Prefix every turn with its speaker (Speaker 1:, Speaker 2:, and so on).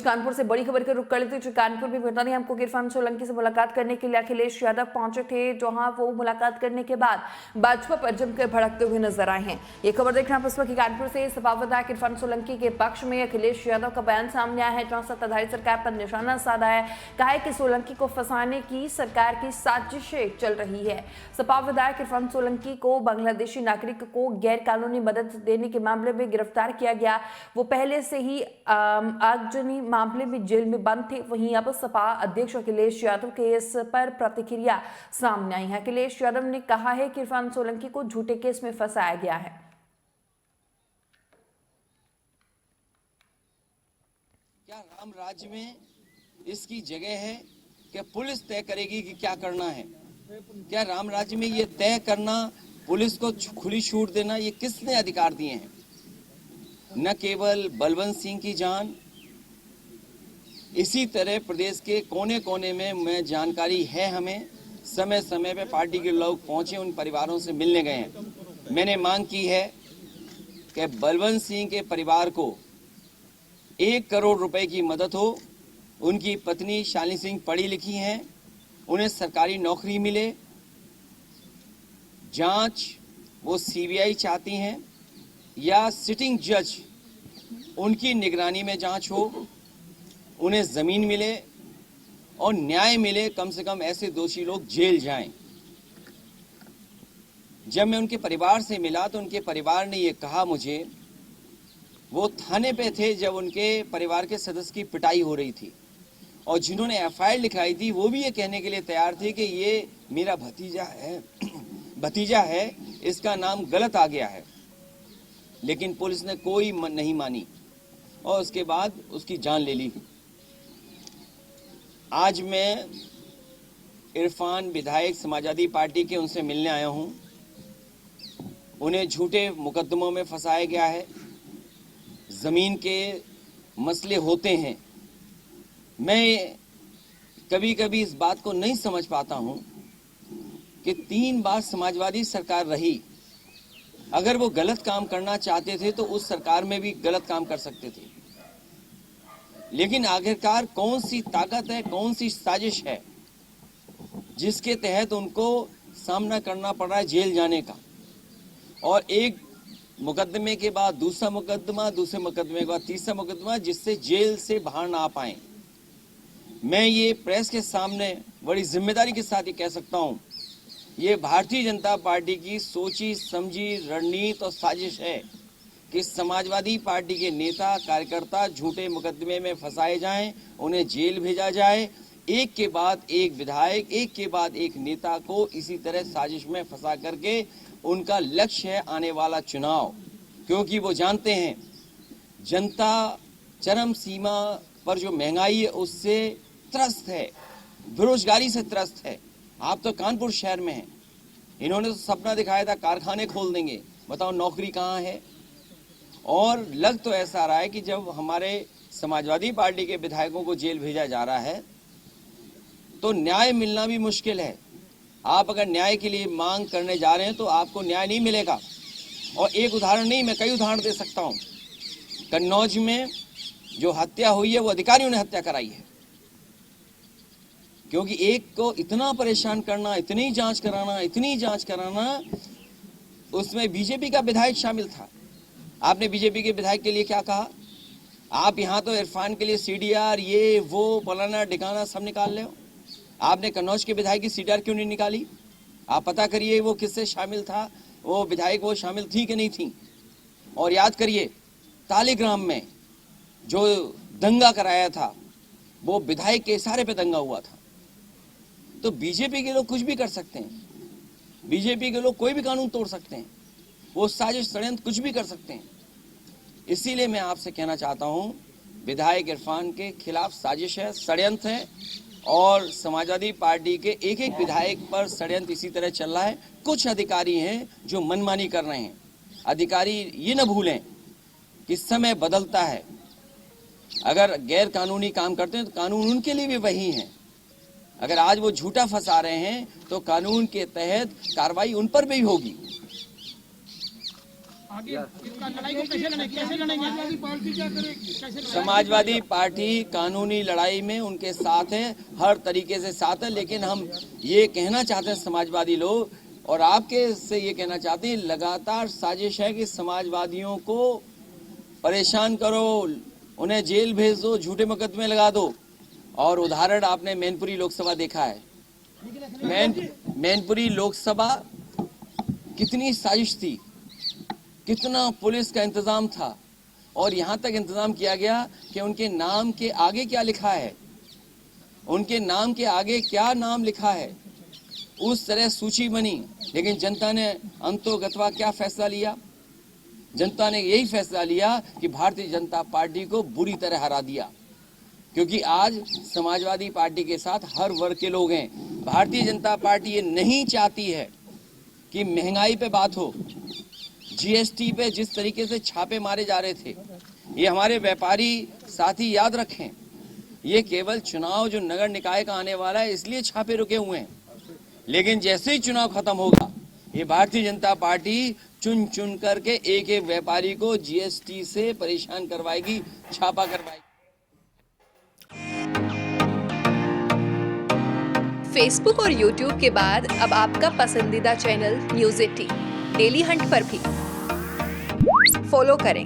Speaker 1: कानपुर से बड़ी खबर का रुख कर लेते हैं। कानपुर में बता दें आपको कि इरफान सोलंकी से मुलाकात करने के लिए अखिलेश यादव पहुंचे थे, जहां वो मुलाकात करने के बाद भाजपा पर जमकर भड़कते हुए नजर आए हैं। ये खबर देख रहे हैं इस वक्त कानपुर से। सपा विधायक इरफान सोलंकी के पक्ष में अखिलेश यादव का बयान सामने आया है, जहां सत्ताधारी सरकार पर निशाना साधा है। कहा है कि सोलंकी को फंसाने की सरकार की साजिशें चल रही है। सपा विधायक इरफान सोलंकी को बांग्लादेशी नागरिक को गैर कानूनी मदद देने के मामले में गिरफ्तार किया गया। वो पहले से ही आगजनी मामले में जेल में बंद थे। वहीं अब सपा अध्यक्ष अखिलेश यादव के इस पर प्रतिक्रिया सामने आई है। अखिलेश यादव ने कहा है कि इरफान सोलंकी को झूठे केस में फंसाया गया है।
Speaker 2: क्या राम राज्य में इसकी जगह है? क्या पुलिस तय करेगी कि क्या करना है? क्या राम राज्य में ये तय करना, पुलिस को खुली छूट देना, ये किसने अधिकार दिए हैं? न केवल बलवंत सिंह की जान, इसी तरह प्रदेश के कोने कोने में जानकारी है, हमें समय समय पे पार्टी के लोग पहुंचे, उन परिवारों से मिलने गए हैं। मैंने मांग की है कि बलवंत सिंह के परिवार को 1 करोड़ रुपए की मदद हो। उनकी पत्नी शालिनी सिंह पढ़ी लिखी हैं, उन्हें सरकारी नौकरी मिले। जांच वो सीबीआई चाहती हैं या सिटिंग जज, उनकी निगरानी में जांच हो, उन्हें जमीन मिले और न्याय मिले। कम से कम ऐसे दोषी लोग जेल जाएं। जब मैं उनके परिवार से मिला तो उनके परिवार ने ये कहा मुझे, वो थाने पे थे जब उनके परिवार के सदस्य की पिटाई हो रही थी, और जिन्होंने एफआईआर लिखाई थी वो भी ये कहने के लिए तैयार थे कि ये मेरा भतीजा है, इसका नाम गलत आ गया है। लेकिन पुलिस ने कोई नहीं मानी और उसके बाद उसकी जान ले ली। आज मैं इरफान विधायक समाजवादी पार्टी के उनसे मिलने आया हूं। उन्हें झूठे मुकदमों में फंसाया गया है। जमीन के मसले होते हैं। मैं कभी कभी इस बात को नहीं समझ पाता हूं कि 3 बार समाजवादी सरकार रही। अगर वो गलत काम करना चाहते थे तो उस सरकार में भी गलत काम कर सकते थे। लेकिन आखिरकार कौन सी ताकत है, कौन सी साजिश है जिसके तहत उनको सामना करना पड़ रहा है जेल जाने का? और एक मुकदमे के बाद दूसरा मुकदमा, दूसरे मुकदमे के बाद तीसरा मुकदमा, जिससे जेल से बाहर ना आ पाए। मैं ये प्रेस के सामने बड़ी जिम्मेदारी के साथ ये कह सकता हूँ, ये भारतीय जनता पार्टी की सोची समझी रणनीति और साजिश है कि समाजवादी पार्टी के नेता कार्यकर्ता झूठे मुकदमे में फंसाए जाएं, उन्हें जेल भेजा जाए। एक के बाद एक विधायक, एक के बाद एक नेता को इसी तरह साजिश में फंसा करके उनका लक्ष्य है आने वाला चुनाव। क्योंकि वो जानते हैं जनता चरम सीमा पर जो महंगाई है उससे त्रस्त है, बेरोजगारी से त्रस्त है। आप तो कानपुर शहर में हैं, इन्होंने तो सपना दिखाया था कारखाने खोल देंगे, बताओ नौकरी कहाँ है? और लग तो ऐसा रहा है कि जब हमारे समाजवादी पार्टी के विधायकों को जेल भेजा जा रहा है तो न्याय मिलना भी मुश्किल है। आप अगर न्याय के लिए मांग करने जा रहे हैं तो आपको न्याय नहीं मिलेगा। और एक उदाहरण नहीं, मैं कई उदाहरण दे सकता हूं। कन्नौज में जो हत्या हुई है वो अधिकारियों ने हत्या कराई है, क्योंकि एक को इतना परेशान करना, इतनी जांच कराना, उसमें बीजेपी का विधायक शामिल था। आपने बीजेपी के विधायक के लिए क्या कहा? आप यहां तो इरफान के लिए सीडीआर, ये वो फलाना ठिकाना सब निकाल रहे हो। आपने कन्नौज के विधायक की सीडीआर क्यों नहीं निकाली? आप पता करिए वो किससे शामिल था, वो विधायक वो शामिल थी कि नहीं थी। और याद करिए तालीग्राम में जो दंगा कराया था वो विधायक के इशारे पे दंगा हुआ था। तो बीजेपी के लोग कुछ भी कर सकते हैं, बीजेपी के लोग कोई भी कानून तोड़ सकते हैं, वो साजिश षड्यंत्र कुछ भी कर सकते हैं। इसीलिए मैं आपसे कहना चाहता हूं, विधायक इरफान के खिलाफ साजिश है, षड्यंत्र है, और समाजवादी पार्टी के एक एक विधायक पर षड्यंत्र इसी तरह चल रहा है। कुछ अधिकारी हैं जो मनमानी कर रहे हैं। अधिकारी ये न भूलें कि समय बदलता है। अगर गैर कानूनी काम करते हैं तो कानून उनके लिए भी वही है। अगर आज वो झूठा फंसा रहे हैं तो कानून के तहत कार्रवाई उन पर भी होगी।
Speaker 3: आगे इसका लड़ाई को कैसे लड़ेंगे पार्टी क्या करेगी?
Speaker 2: समाजवादी पार्टी कानूनी लड़ाई में उनके साथ है, हर तरीके से साथ है। लेकिन हम ये कहना चाहते हैं समाजवादी लोग, और आपके से ये कहना चाहते हैं, लगातार साजिश है कि समाजवादियों को परेशान करो, उन्हें जेल भेज दो, झूठे मुकदमे लगा दो। और उदाहरण आपने मैनपुरी लोकसभा देखा है। मैनपुरी लोकसभा कितनी साजिश थी, कितना पुलिस का इंतजाम था, और यहाँ तक इंतजाम किया गया कि उनके नाम के आगे क्या लिखा है, उनके नाम के आगे क्या नाम लिखा है, उस तरह सूची बनी। लेकिन जनता ने अंतोगत्वा क्या फैसला लिया? जनता ने यही फैसला लिया कि भारतीय जनता पार्टी को बुरी तरह हरा दिया, क्योंकि आज समाजवादी पार्टी के साथ हर वर्ग के लोग हैं। भारतीय जनता पार्टी ये नहीं चाहती है कि महंगाई पे बात हो, जीएसटी पे जिस तरीके से छापे मारे जा रहे थे, ये हमारे व्यापारी साथी याद रखें, ये केवल चुनाव जो नगर निकाय का आने वाला है इसलिए छापे रुके हुए हैं। लेकिन जैसे ही चुनाव खत्म होगा, ये भारतीय जनता पार्टी चुन चुन करके एक एक व्यापारी को जीएसटी से परेशान करवाएगी, छापा करवाएगी।
Speaker 4: फेसबुक और यूट्यूब के बाद अब आपका पसंदीदा चैनल न्यूज़ 18 डेली हंट पर भी फॉलो करें